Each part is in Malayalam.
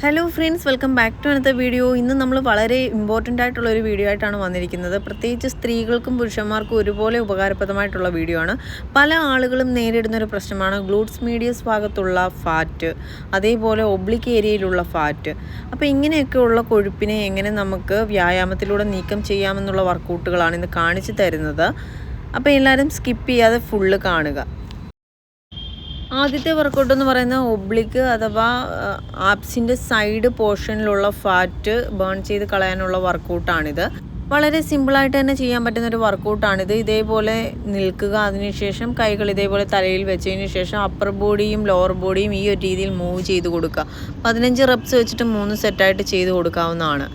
Hello friends, welcome back to another video. ഇന്ന് നമ്മൾ വളരെ ഇമ്പോർട്ടൻ്റ് ആയിട്ടുള്ള ഒരു വീഡിയോ ആയിട്ടാണ് വന്നിരിക്കുന്നത്. പ്രത്യേകിച്ച് സ്ത്രീകൾക്കും പുരുഷന്മാർക്കും ഒരുപോലെ ഉപകാരപ്രദമായിട്ടുള്ള വീഡിയോ ആണ്. പല ആളുകളും നേരിടുന്നൊരു പ്രശ്നമാണ് ഗ്ലൂട്സ് മീഡിയസ് ഭാഗത്തുള്ള ഫാറ്റ്, അതേപോലെ ഒബ്ലിക് ഏരിയയിലുള്ള ഫാറ്റ്. അപ്പോൾ ഇങ്ങനെയൊക്കെയുള്ള കൊഴുപ്പിനെ എങ്ങനെ നമുക്ക് വ്യായാമത്തിലൂടെ നീക്കം ചെയ്യാമെന്നുള്ള വർക്കൗട്ടുകളാണ് ഇന്ന് കാണിച്ചു തരുന്നത്. അപ്പോൾ എല്ലാവരും സ്കിപ്പ് ചെയ്യാതെ ഫുള്ള് കാണുക. ആദ്യത്തെ വർക്കൗട്ട് എന്ന് പറയുന്നത് ഒബ്ലിക്ക് അഥവാ ആപ്സിൻ്റെ സൈഡ് പോർഷനിലുള്ള ഫാറ്റ് ബേൺ ചെയ്ത് കളയാനുള്ള വർക്കൗട്ടാണിത്. വളരെ സിമ്പിളായിട്ട് തന്നെ ചെയ്യാൻ പറ്റുന്നൊരു വർക്കൗട്ടാണിത്. ഇതേപോലെ നിൽക്കുക, അതിനുശേഷം കൈകൾ ഇതേപോലെ തലയിൽ വെച്ചതിന് ശേഷം അപ്പർ ബോഡിയും ലോവർ ബോഡിയും ഈ ഒരു രീതിയിൽ മൂവ് ചെയ്ത് കൊടുക്കുക. 15 റെപ്സ് വെച്ചിട്ട് 3 സെറ്റായിട്ട് ചെയ്ത് കൊടുക്കാവുന്നതാണ്.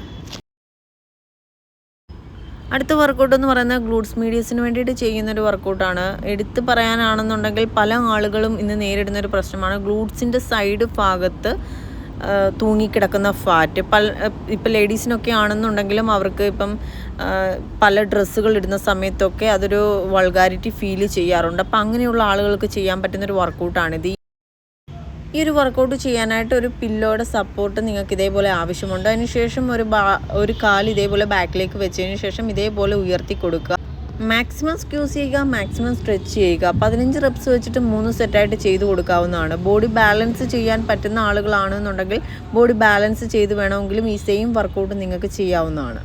അടുത്ത വർക്കൗട്ട് എന്ന് പറയുന്നത് ഗ്ലൂട്സ് മീഡിയസിന് വേണ്ടിയിട്ട് ചെയ്യുന്നൊരു വർക്കൗട്ടാണ്. എടുത്ത് പറയാനാണെന്നുണ്ടെങ്കിൽ പല ആളുകളും ഇന്ന് നേരിടുന്നൊരു പ്രശ്നമാണ് ഗ്ലൂട്സിൻ്റെ സൈഡ് ഭാഗത്ത് തൂങ്ങിക്കിടക്കുന്ന ഫാറ്റ്. ഇപ്പം ലേഡീസിനൊക്കെ ആണെന്നുണ്ടെങ്കിലും അവർക്ക് ഇപ്പം പല ഡ്രസ്സുകൾ ഇടുന്ന സമയത്തൊക്കെ അതൊരു വൾഗാരിറ്റി ഫീൽ ചെയ്യാറുണ്ട്. അപ്പം അങ്ങനെയുള്ള ആളുകൾക്ക് ചെയ്യാൻ പറ്റുന്നൊരു വർക്കൗട്ടാണിത്. ഈ ഒരു വർക്കൗട്ട് ചെയ്യാനായിട്ട് ഒരു പില്ലോയുടെ സപ്പോർട്ട് നിങ്ങൾക്ക് ഇതേപോലെ ആവശ്യമുണ്ട്. അതിനുശേഷം ഒരു കാല് ഇതേപോലെ ബാക്കിലേക്ക് വെച്ചതിന് ശേഷം ഇതേപോലെ ഉയർത്തി കൊടുക്കുക. മാക്സിമം സ്ക്യൂസ് ചെയ്യുക, മാക്സിമം സ്ട്രെച്ച് ചെയ്യുക. 15 റെപ്സ് വെച്ചിട്ട് 3 സെറ്റായിട്ട് ചെയ്ത് കൊടുക്കാവുന്നതാണ്. ബോഡി ബാലൻസ് ചെയ്യാൻ പറ്റുന്ന ആളുകളാണെന്നുണ്ടെങ്കിൽ ബോഡി ബാലൻസ് ചെയ്ത് വേണമെങ്കിലും ഈ സെയിം വർക്കൗട്ട് നിങ്ങൾക്ക് ചെയ്യാവുന്നതാണ്.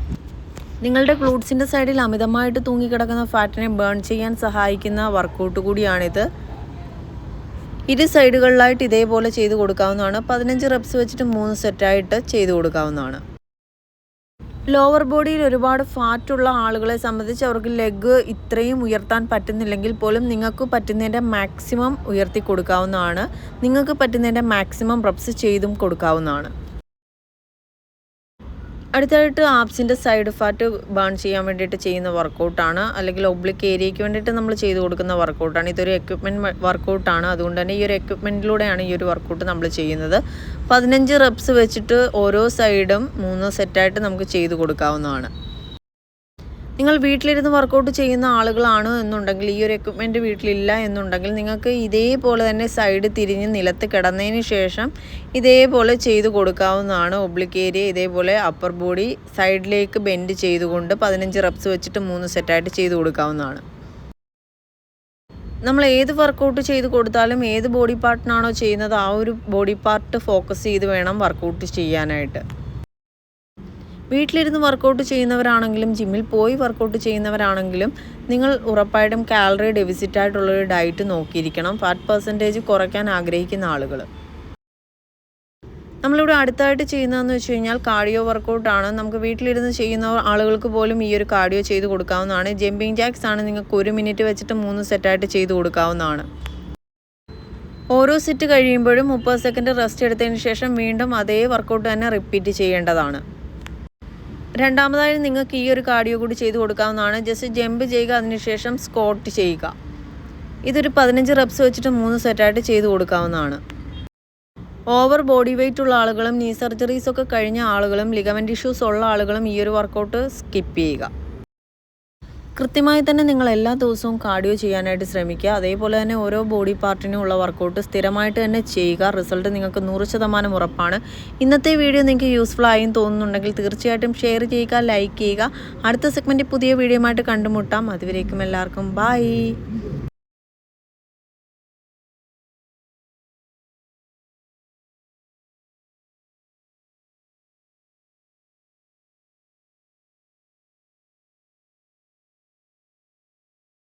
നിങ്ങളുടെ ഗ്ലൂട്സിൻ്റെ സൈഡിൽ അമിതമായിട്ട് തൂങ്ങിക്കിടക്കുന്ന ഫാറ്റിനെ ബേൺ ചെയ്യാൻ സഹായിക്കുന്ന വർക്കൗട്ട് കൂടിയാണിത്. ഇരു സൈഡുകളിലായിട്ട് ഇതേപോലെ ചെയ്ത് കൊടുക്കാവുന്നതാണ്. 15 റെപ്സ് വെച്ചിട്ട് 3 സെറ്റായിട്ട് ചെയ്ത് കൊടുക്കാവുന്നതാണ്. ലോവർ ബോഡിയിൽ ഒരുപാട് ഫാറ്റുള്ള ആളുകളെ സംബന്ധിച്ച് അവർക്ക് ലെഗ് ഇത്രയും ഉയർത്താൻ പറ്റുന്നില്ലെങ്കിൽ പോലും നിങ്ങൾക്ക് പറ്റുന്നതിൻ്റെ മാക്സിമം ഉയർത്തി കൊടുക്കാവുന്നതാണ്. നിങ്ങൾക്ക് പറ്റുന്നതിൻ്റെ മാക്സിമം റെപ്സ് ചെയ്തും കൊടുക്കാവുന്നതാണ്. അടുത്തായിട്ട് ആപ്സിൻ്റെ സൈഡ് ഫാറ്റ് ബേൺ ചെയ്യാൻ വേണ്ടിയിട്ട് ചെയ്യുന്ന വർക്കൗട്ടാണ്, അല്ലെങ്കിൽ ഒബ്ലിക് ഏരിയയ്ക്ക് വേണ്ടിയിട്ട് നമ്മൾ ചെയ്ത് കൊടുക്കുന്ന വർക്കൗട്ടാണ്. ഇതൊരു എക്വിപ്മെൻറ്റ് വർക്കൗട്ടാണ്. അതുകൊണ്ട് തന്നെ ഈ ഒരു എക്വിപ്മെൻറ്റിലൂടെയാണ് ഈ ഒരു വർക്കൗട്ട് നമ്മൾ ചെയ്യുന്നത്. 15 റെപ്സ് വെച്ചിട്ട് ഓരോ സൈഡും 3 സെറ്റായിട്ട് നമുക്ക് ചെയ്ത് കൊടുക്കാവുന്നതാണ്. നിങ്ങൾ വീട്ടിലിരുന്ന് വർക്കൗട്ട് ചെയ്യുന്ന ആളുകളാണ് എന്നുണ്ടെങ്കിൽ, ഈ ഒരു എക്വിപ്മെൻറ്റ് വീട്ടിലില്ല എന്നുണ്ടെങ്കിൽ, നിങ്ങൾക്ക് ഇതേപോലെ തന്നെ സൈഡ് തിരിഞ്ഞ് നിലത്ത് കിടന്നതിന് ശേഷം ഇതേപോലെ ചെയ്ത് കൊടുക്കാവുന്നതാണ്. ഒബ്ലിക് ഏരിയ ഇതേപോലെ അപ്പർ ബോഡി സൈഡിലേക്ക് ബെൻഡ് ചെയ്തുകൊണ്ട് 15 റെപ്സ് വെച്ചിട്ട് 3 സെറ്റായിട്ട് ചെയ്ത് കൊടുക്കാവുന്നതാണ്. നമ്മൾ ഏത് വർക്കൗട്ട് ചെയ്ത് കൊടുത്താലും ഏത് ബോഡി പാർട്ടിനാണോ ചെയ്യുന്നത് ആ ഒരു ബോഡി പാർട്ട് ഫോക്കസ് ചെയ്ത് വേണം വർക്കൗട്ട് ചെയ്യാനായിട്ട്. വീട്ടിലിരുന്ന് വർക്കൗട്ട് ചെയ്യുന്നവരാണെങ്കിലും ജിമ്മിൽ പോയി വർക്കൗട്ട് ചെയ്യുന്നവരാണെങ്കിലും നിങ്ങൾ ഉറപ്പായിട്ടും കാലറി ഡെഫിസിറ്റ് ആയിട്ടുള്ളൊരു ഡയറ്റ് നോക്കിയിരിക്കണം. ഫാറ്റ് പെർസെൻറ്റേജ് കുറയ്ക്കാൻ ആഗ്രഹിക്കുന്ന ആളുകൾ. നമ്മളിവിടെ അടുത്തായിട്ട് ചെയ്യുന്നതെന്ന് വെച്ച് കഴിഞ്ഞാൽ കാർഡിയോ വർക്കൗട്ടാണ്. നമുക്ക് വീട്ടിലിരുന്ന് ചെയ്യുന്ന ആളുകൾക്ക് പോലും ഈ ഒരു കാർഡിയോ ചെയ്ത് കൊടുക്കാവുന്നതാണ്. ജമ്പിങ് ജാക്സ് ആണ്. നിങ്ങൾക്ക് 1 മിനിറ്റ് വെച്ചിട്ട് 3 സെറ്റായിട്ട് ചെയ്ത് കൊടുക്കാവുന്നതാണ്. ഓരോ സെറ്റ് കഴിയുമ്പോഴും 30 സെക്കൻഡ് റെസ്റ്റ് എടുത്തതിന് ശേഷം വീണ്ടും അതേ വർക്കൗട്ട് തന്നെ റിപ്പീറ്റ് ചെയ്യേണ്ടതാണ്. രണ്ടാമതായി നിങ്ങൾക്ക് ഈ ഒരു കാർഡിയോ കൂടി ചെയ്ത് കൊടുക്കാവുന്നതാണ്. ജസ്റ്റ് ജമ്പ് ചെയ്യുക, അതിനുശേഷം സ്ക്വാട്ട് ചെയ്യുക. ഇതൊരു 15 റെപ്സ് വെച്ചിട്ട് 3 സെറ്റായിട്ട് ചെയ്ത് കൊടുക്കാവുന്നതാണ്. ഓവർ ബോഡി വെയ്റ്റ് ഉള്ള ആളുകളും നീ സർജറീസ് ഒക്കെ കഴിഞ്ഞ ആളുകളും ലിഗമെൻ്റ് ഇഷ്യൂസ് ഉള്ള ആളുകളും ഈ ഒരു വർക്കൗട്ട് സ്കിപ്പ് ചെയ്യുക. കൃത്യമായി തന്നെ നിങ്ങൾ എല്ലാ ദിവസവും കാർഡിയോ ചെയ്യാനായിട്ട് ശ്രമിക്കുക. അതേപോലെ തന്നെ ഓരോ ബോഡി പാർട്ടിനും ഉള്ള വർക്കൗട്ട് സ്ഥിരമായിട്ട് തന്നെ ചെയ്യുക. റിസൾട്ട് നിങ്ങൾക്ക് 100% ഉറപ്പാണ്. ഇന്നത്തെ വീഡിയോ നിങ്ങൾക്ക് യൂസ്ഫുൾ ആയും തോന്നുന്നുണ്ടെങ്കിൽ തീർച്ചയായിട്ടും ഷെയർ ചെയ്യുക, ലൈക്ക് ചെയ്യുക. അടുത്ത സെഗ്മെൻറ്റ് പുതിയ വീഡിയോ ആയിട്ട് കണ്ടുമുട്ടാം. അതുവരേക്കും എല്ലാവർക്കും ബൈ.